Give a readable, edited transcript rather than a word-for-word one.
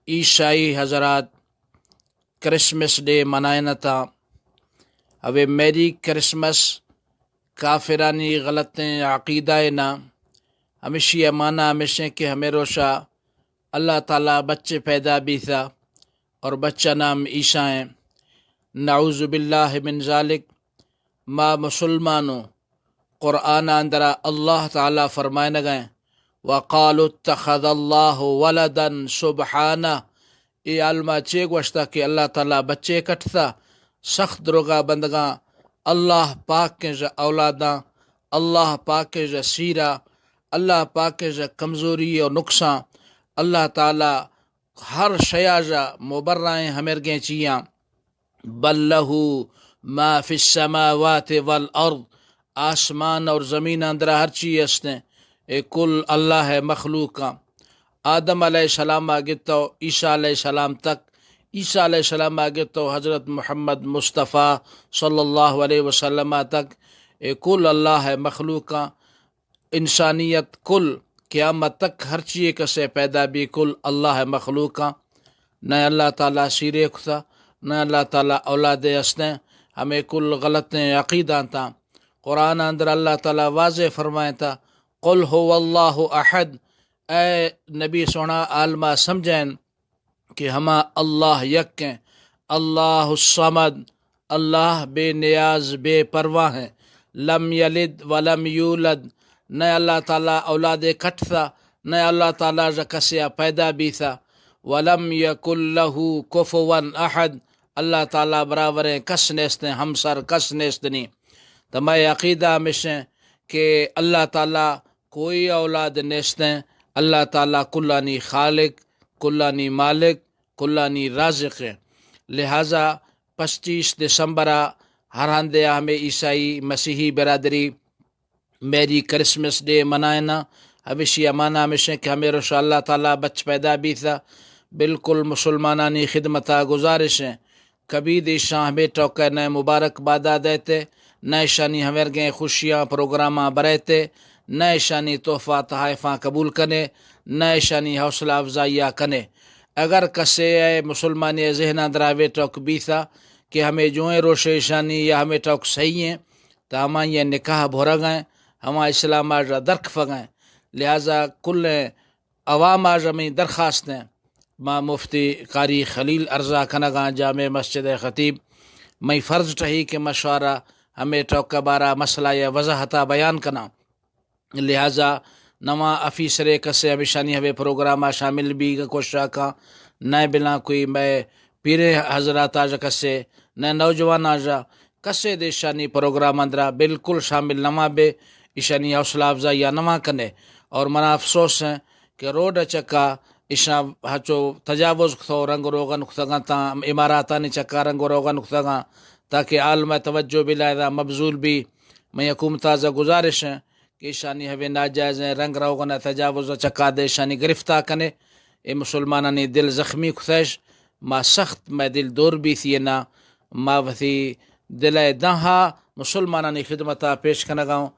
عیسائی حضرات Christmas day منائن تا اوے میری کرسمس کافرانی غلطیں عقیدہ نا ہمیشہ مانا ہمیشہ کہ ہمیں روشا اللہ تعالیٰ بچے پیدا بھی تھا اور بچہ نام عیسیٰ ہیں۔ نعوذ باللہ من ذالک ما مسلمانوں قرآن اندرا اللہ تعالیٰ فرمائے نگئے وقالوا اتخذ اللہ ولدا سبحانہ ای عالمہ چے گوشتا کہ اللہ تعالیٰ بچے کٹتا سخت دروگا بندگاں اللہ پاک کے جا اولاداں اللہ پاک کے جا سیرہ اللہ پاک کے جا کمزوری اور نقصان اللہ تعالیٰ ہر شیا جا مبرائیں ہمرگیں چیاں بل لہو ما فی السماوات والارض آسمان اور زمین اندرا ہر چیز ہستیں اے کل اللہ ہے مخلوقاں آدم علیہ السلام آگتو عیسیٰ علیہ السلام تک عیسیٰ علیہ السلام آگتو حضرت محمد مصطفیٰ صلی اللہ علیہ وسلم تک اے کل اللہ ہے مخلوقاں انسانیت کل قیامت تک ہر چیز کسے پیدا بھی کل اللہ ہے مخلوقاں نہ اللہ تعالیٰ سیرے کھتا نہ اللہ تعالیٰ اولاد ہستیں ہمیں کل غلطیں عقیدہ تھا قرآن اندر اللہ تعالیٰ واضح فرمائے تھا قل هو اللہ احد اے نبی سونا عالمہ سمجھیں کہ ہما اللہ یکیں اللہ الصمد اللہ بے نیاز بے پرواہ ہیں لم یلد ولم یولد نہ اللہ تعالیٰ اولاد کٹ تھا نہ اللہ تعالیٰ کسیا پیدا بھی تھا ولم یکن لہو کفوا احد اللہ تعالیٰ برابر کس نیستیں ہمسر کس نیستنی تو میں عقیدہ ہمیشہ کہ اللہ تعالیٰ کوئی اولاد نیستیں اللہ تعالیٰ کلانی خالق کلانی مالک کلانی رازق ہے لہٰذا 25 دسمبر ہر ہندے ہمیں عیسائی مسیحی برادری میری کرسمس ڈے منائنا ہمیشہ مانا ہمیشہ کہ ہمیں رشا اللہ تعالیٰ بچ پیدا بھی تھا بالکل مسلمانانی خدمتہ گزارش ہیں کبھی دیشاں ہمیں ٹوکے نئے مبارک بادہ دیتے نئے شانی ہمیں خوشیاں پروگراماں برہتے نئے شانی تحفہ تحائفاں قبول کنے نئے شانی حوصلہ افزائیہ کنے اگر کسے مسلمانی ذہن دراوے ٹوک بھی تھا کہ ہمیں جوئیں روشے شانی یا ہمیں ٹوک صحیح ہیں تو ہمیں یہ نکاح بھورا گئیں ہمیں اسلام آج درک فگائیں لہٰذا کل عوام آج ہمیں درخواستیں ماں مفتی قاری خلیل ارزا کنگاں جامع مسجد خطیب میں فرض ٹہی کہ مشورہ ہمیں ٹوک بارہ مسئلہ یا وضاحتہ بیان کنا لہٰذا نواں افیسرے کسے ہمیشانی ہوئے پروگرامہ شامل بھی کوشاں کا نئے بلا کوئی میں پیرے حضرات آجا کسے نئے نوجوان آجا کسے دیشانی پروگرام اندرا بالکل شامل نواں بے ایشانی حوصلہ افزائی یا نواں کنے اور منا افسوس ہیں کہ روڈ چکا ایشا ہچو تجاوز کھتو رنگ روغن کھتگاں تا اماراتانی چکا رنگ روغن کھتگاں تاکہ عالم توجہ بھی لائدہ مبذول بھی میں حکومتہ ز گزارش ہیں کہ شانی ہوئے ناجائز رنگ روغن تجاوز چکا دے شانی گرفتار کنے اے مسلمانانی دل زخمی کھتیش ما سخت میں دل دور بھی تھی نا ما وثی دل دہا مسلمانانی خدمتہ پیش کنگاؤں